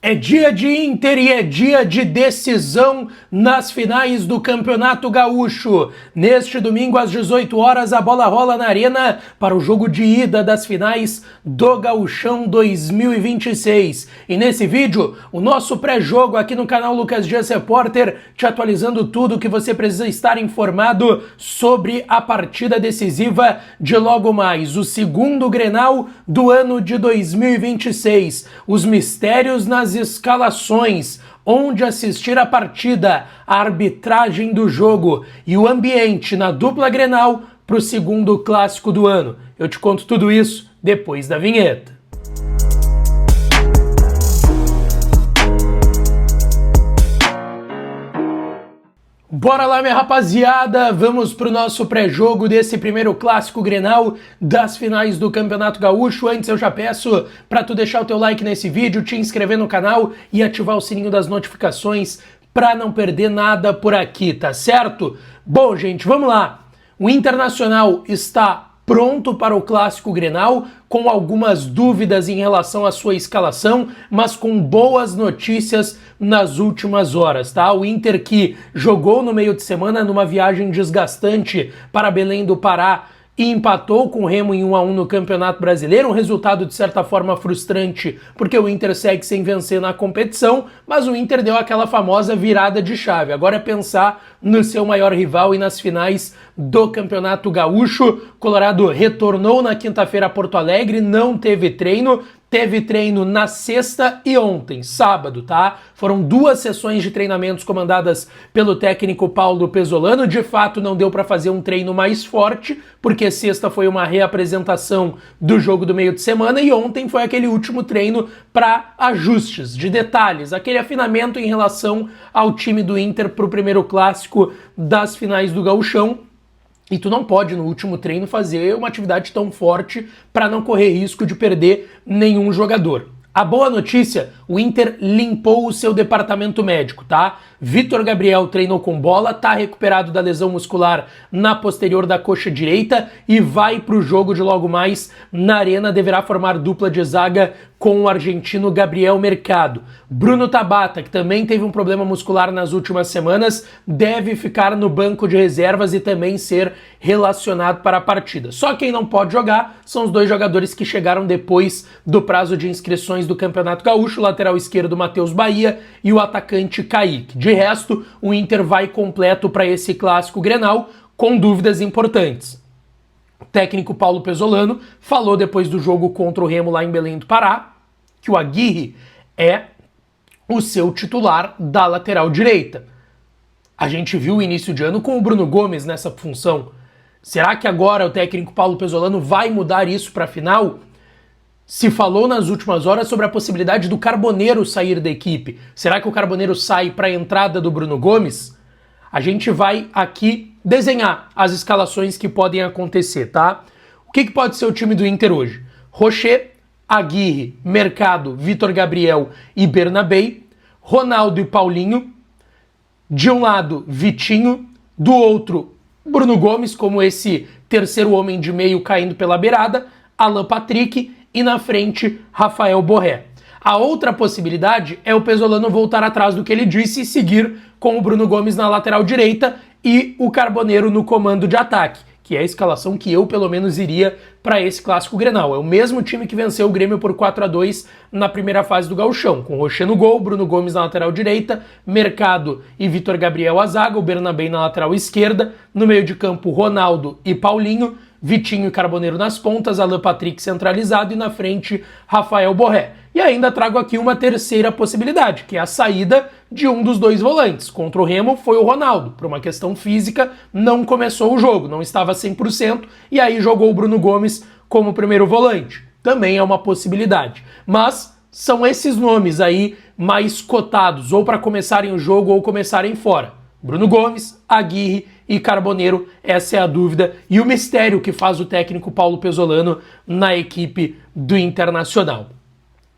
É dia de Inter e é dia de decisão nas finais do Campeonato Gaúcho. Neste domingo, às 18 horas, a bola rola na Arena para o jogo de ida das finais do Gauchão 2026. E nesse vídeo, o nosso pré-jogo aqui no canal Lucas Dias Repórter, te atualizando tudo o que você precisa estar informado sobre a partida decisiva de logo mais, o segundo Grenal do ano de 2026. Os mistérios nas escalações, onde assistir a partida, a arbitragem do jogo e o ambiente na dupla Grenal para o segundo clássico do ano. Eu te conto tudo isso depois da vinheta. Bora lá, minha rapaziada, vamos pro nosso pré-jogo desse primeiro clássico Grenal das finais do Campeonato Gaúcho. Antes eu já peço para tu deixar o teu like nesse vídeo, te inscrever no canal e ativar o sininho das notificações para não perder nada por aqui, tá certo? Bom, gente, vamos lá. O Internacional está pronto para o clássico Grenal, com algumas dúvidas em relação à sua escalação, mas com boas notícias nas últimas horas, tá? O Inter, que jogou no meio de semana numa viagem desgastante para Belém do Pará e empatou com o Remo em 1-1 no Campeonato Brasileiro, um resultado de certa forma frustrante, porque o Inter segue sem vencer na competição, mas o Inter deu aquela famosa virada de chave. Agora é pensar no seu maior rival e nas finais do Campeonato Gaúcho. Colorado retornou na quinta-feira a Porto Alegre, não teve treino. Teve treino na sexta e ontem, sábado, tá? Foram 2 sessões de treinamentos comandadas pelo técnico Paulo Pesolano. De fato, não deu para fazer um treino mais forte, porque sexta foi uma reapresentação do jogo do meio de semana e ontem foi aquele último treino para ajustes de detalhes, aquele afinamento em relação ao time do Inter para o primeiro clássico das finais do Gauchão. E tu não pode, no último treino, fazer uma atividade tão forte para não correr risco de perder nenhum jogador. A boa notícia, o Inter limpou o seu departamento médico, tá? Vitor Gabriel treinou com bola, tá recuperado da lesão muscular na posterior da coxa direita e vai pro jogo de logo mais na Arena, deverá formar dupla de zaga com o argentino Gabriel Mercado. Bruno Tabata, que também teve um problema muscular nas últimas semanas, deve ficar no banco de reservas e também ser relacionado para a partida. Só quem não pode jogar são os 2 jogadores que chegaram depois do prazo de inscrições do Campeonato Gaúcho, o lateral esquerdo Matheus Bahia e o atacante Kaique. De resto, o Inter vai completo para esse clássico Grenal, com dúvidas importantes. O técnico Paulo Pesolano falou depois do jogo contra o Remo lá em Belém do Pará que o Aguirre é o seu titular da lateral direita. A gente viu o início de ano com o Bruno Gomes nessa função. Será que agora o técnico Paulo Pesolano vai mudar isso para a final? Se falou nas últimas horas sobre a possibilidade do Carboneiro sair da equipe. Será que o Carboneiro sai para a entrada do Bruno Gomes? A gente vai aqui desenhar as escalações que podem acontecer, tá? O que pode ser o time do Inter hoje? Rocher, Aguirre, Mercado, Vitor Gabriel e Bernabei, Ronaldo e Paulinho, de um lado Vitinho, do outro Bruno Gomes, como esse terceiro homem de meio caindo pela beirada, Alan Patrick e na frente Rafael Borré. A outra possibilidade é o Pesolano voltar atrás do que ele disse e seguir com o Bruno Gomes na lateral direita e o Carboneiro no comando de ataque, que é a escalação que eu, pelo menos, iria para esse clássico Grenal. É o mesmo time que venceu o Grêmio por 4-2 na primeira fase do Gauchão, com Rocher no gol, Bruno Gomes na lateral direita, Mercado e Vitor Gabriel à zaga, o Bernabei na lateral esquerda, no meio de campo Ronaldo e Paulinho, Vitinho e Carboneiro nas pontas, Alan Patrick centralizado e na frente Rafael Borré. E ainda trago aqui uma terceira possibilidade, que é a saída de um dos 2 volantes. Contra o Remo foi o Ronaldo, por uma questão física, não começou o jogo, não estava 100%, e aí jogou o Bruno Gomes como primeiro volante. Também é uma possibilidade. Mas são esses nomes aí mais cotados, ou para começarem o jogo ou começarem fora. Bruno Gomes, Aguirre e Carboneiro, essa é a dúvida e o mistério que faz o técnico Paulo Pesolano na equipe do Internacional.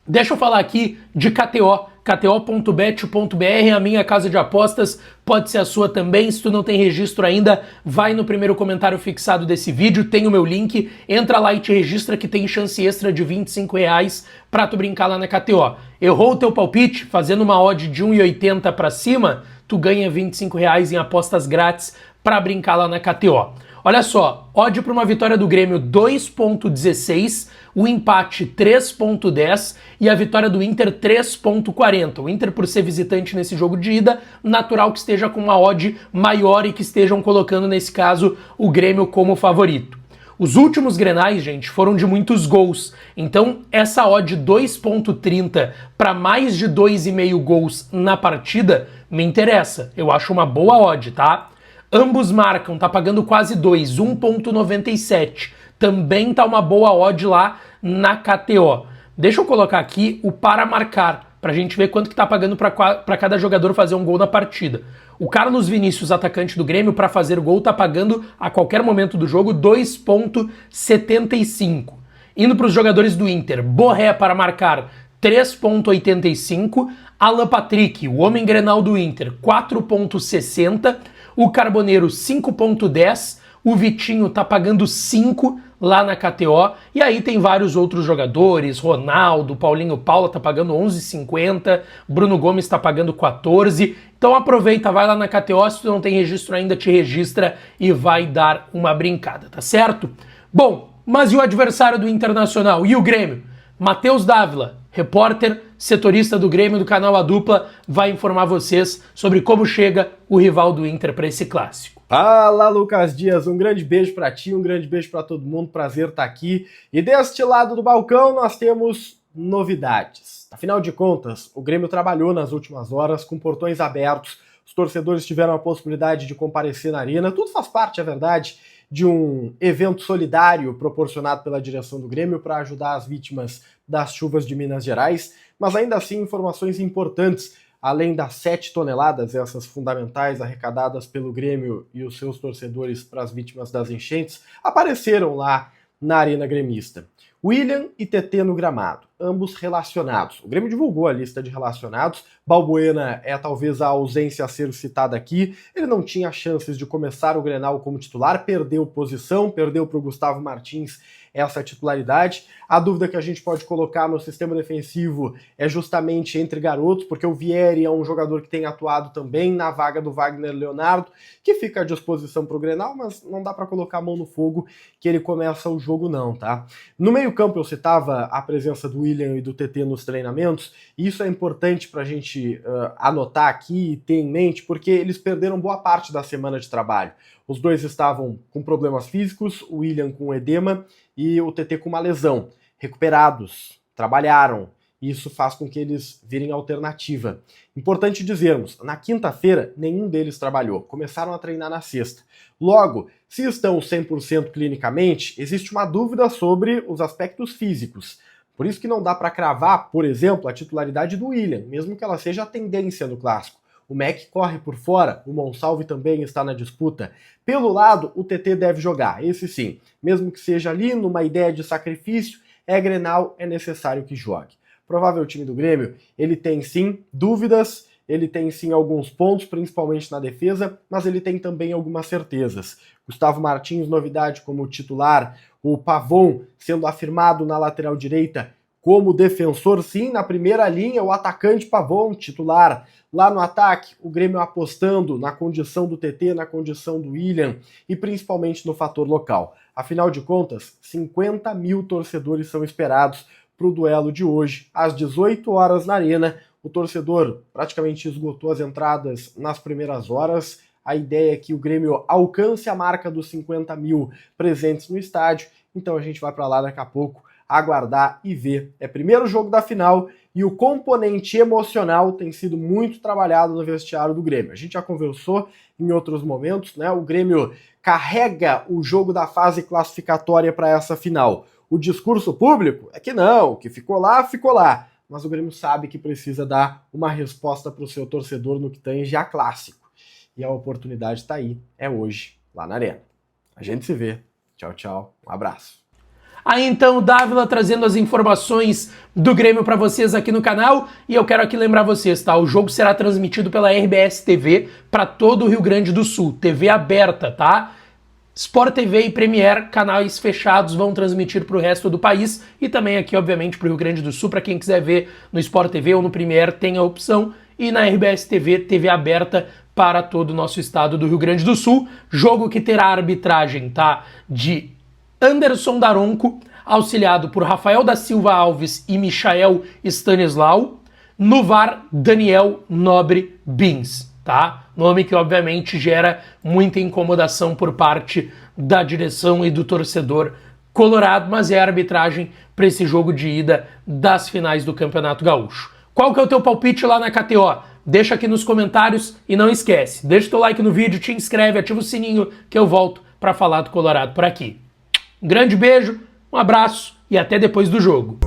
Deixa eu falar aqui de KTO, kto.bet.br, a minha casa de apostas, pode ser a sua também. Se tu não tem registro ainda, vai no primeiro comentário fixado desse vídeo, tem o meu link, entra lá e te registra que tem chance extra de R$ 25 pra tu brincar lá na KTO. Errou o teu palpite, fazendo uma odd de 1,80 pra cima, tu ganha R$ 25 em apostas grátis pra brincar lá na KTO. Olha só, odd para uma vitória do Grêmio 2,16, o empate 3,10 e a vitória do Inter 3,40. O Inter, por ser visitante nesse jogo de ida, natural que esteja com uma odd maior e que estejam colocando, nesse caso, o Grêmio como favorito. Os últimos Grenais, gente, foram de muitos gols, então essa odd 2,30 para mais de 2,5 gols na partida me interessa. Eu acho uma boa odd, tá? Ambos marcam, tá pagando quase 2, 1,97. Também tá uma boa odd lá na KTO. Deixa eu colocar aqui o para marcar, pra gente ver quanto que tá pagando pra cada jogador fazer um gol na partida. O Carlos Vinícius, atacante do Grêmio, para fazer gol tá pagando a qualquer momento do jogo 2,75. Indo para os jogadores do Inter, Borré para marcar 3,85. Alan Patrick, o homem Grenal do Inter, 4,60. O Carboneiro 5,10, o Vitinho tá pagando 5 lá na KTO, e aí tem vários outros jogadores, Ronaldo, Paulinho Paula tá pagando 11,50, Bruno Gomes tá pagando 14, então aproveita, vai lá na KTO, se tu não tem registro ainda, te registra e vai dar uma brincada, tá certo? Bom, mas e o adversário do Internacional? E o Grêmio? Matheus Dávila, repórter, setorista do Grêmio do canal A Dupla, vai informar vocês sobre como chega o rival do Inter para esse clássico. Fala, Lucas Dias, um grande beijo para ti, um grande beijo para todo mundo, prazer estar aqui. E deste lado do balcão nós temos novidades. Afinal de contas, o Grêmio trabalhou nas últimas horas com portões abertos, os torcedores tiveram a possibilidade de comparecer na arena, tudo faz parte, é verdade, de um evento solidário proporcionado pela direção do Grêmio para ajudar as vítimas das chuvas de Minas Gerais, mas ainda assim informações importantes, além das 7 toneladas, essas fundamentais arrecadadas pelo Grêmio e os seus torcedores para as vítimas das enchentes, apareceram lá na Arena Gremista. William e TT no gramado, ambos relacionados. O Grêmio divulgou a lista de relacionados. Balbuena é talvez a ausência a ser citada aqui. Ele não tinha chances de começar o Grenal como titular, perdeu posição, perdeu para o Gustavo Martins essa titularidade. A dúvida que a gente pode colocar no sistema defensivo é justamente entre garotos, porque o Vieri é um jogador que tem atuado também na vaga do Wagner Leonardo, que fica à disposição para o Grenal, mas não dá para colocar a mão no fogo que ele começa o jogo não, tá? No meio-campo eu citava a presença do William e do TT nos treinamentos, e isso é importante para a gente anotar aqui e ter em mente, porque eles perderam boa parte da semana de trabalho. Os dois estavam com problemas físicos, o William com edema e o TT com uma lesão. Recuperados, trabalharam, e isso faz com que eles virem alternativa. Importante dizermos, na quinta-feira nenhum deles trabalhou, começaram a treinar na sexta. Logo, se estão 100% clinicamente, existe uma dúvida sobre os aspectos físicos. Por isso que não dá para cravar, por exemplo, a titularidade do William, mesmo que ela seja a tendência no clássico. O Mac corre por fora, o Monsalve também está na disputa. Pelo lado, o TT deve jogar, esse sim. Mesmo que seja ali numa ideia de sacrifício, é Grenal, é necessário que jogue. Provável time do Grêmio, ele tem sim dúvidas, ele tem sim alguns pontos, principalmente na defesa, mas ele tem também algumas certezas. Gustavo Martins, novidade como titular, o Pavon sendo afirmado na lateral direita como defensor, sim, na primeira linha, o atacante Pavon, titular. Lá no ataque, o Grêmio apostando na condição do TT, na condição do William e principalmente no fator local. Afinal de contas, 50 mil torcedores são esperados para o duelo de hoje, às 18 horas na Arena. O torcedor praticamente esgotou as entradas nas primeiras horas. A ideia é que o Grêmio alcance a marca dos 50 mil presentes no estádio, então a gente vai para lá daqui a pouco aguardar e ver. É primeiro jogo da final e o componente emocional tem sido muito trabalhado no vestiário do Grêmio. A gente já conversou em outros momentos, né? O Grêmio carrega o jogo da fase classificatória para essa final. O discurso público é que não, que ficou lá, ficou lá. Mas o Grêmio sabe que precisa dar uma resposta para o seu torcedor no que tange a clássico. E a oportunidade está aí, é hoje, lá na Arena. A gente se vê. Tchau, tchau. Um abraço. Aí então o Dávila trazendo as informações do Grêmio para vocês aqui no canal, e eu quero aqui lembrar vocês, tá? O jogo será transmitido pela RBS TV para todo o Rio Grande do Sul, TV aberta, tá? Sport TV e Premier, canais fechados, vão transmitir para o resto do país e também aqui, obviamente, para o Rio Grande do Sul. Para quem quiser ver no Sport TV ou no Premier, tem a opção. E na RBS TV, TV aberta para todo o nosso estado do Rio Grande do Sul. Jogo que terá arbitragem, tá? De Anderson Daronco, auxiliado por Rafael da Silva Alves e Michael Stanislau. No VAR, Daniel Nobre Bins. Tá? Nome que obviamente gera muita incomodação por parte da direção e do torcedor colorado, mas é a arbitragem para esse jogo de ida das finais do Campeonato Gaúcho. Qual que é o teu palpite lá na KTO? Deixa aqui nos comentários e não esquece, deixa o teu like no vídeo, te inscreve, ativa o sininho que eu volto para falar do Colorado por aqui. Um grande beijo, um abraço e até depois do jogo.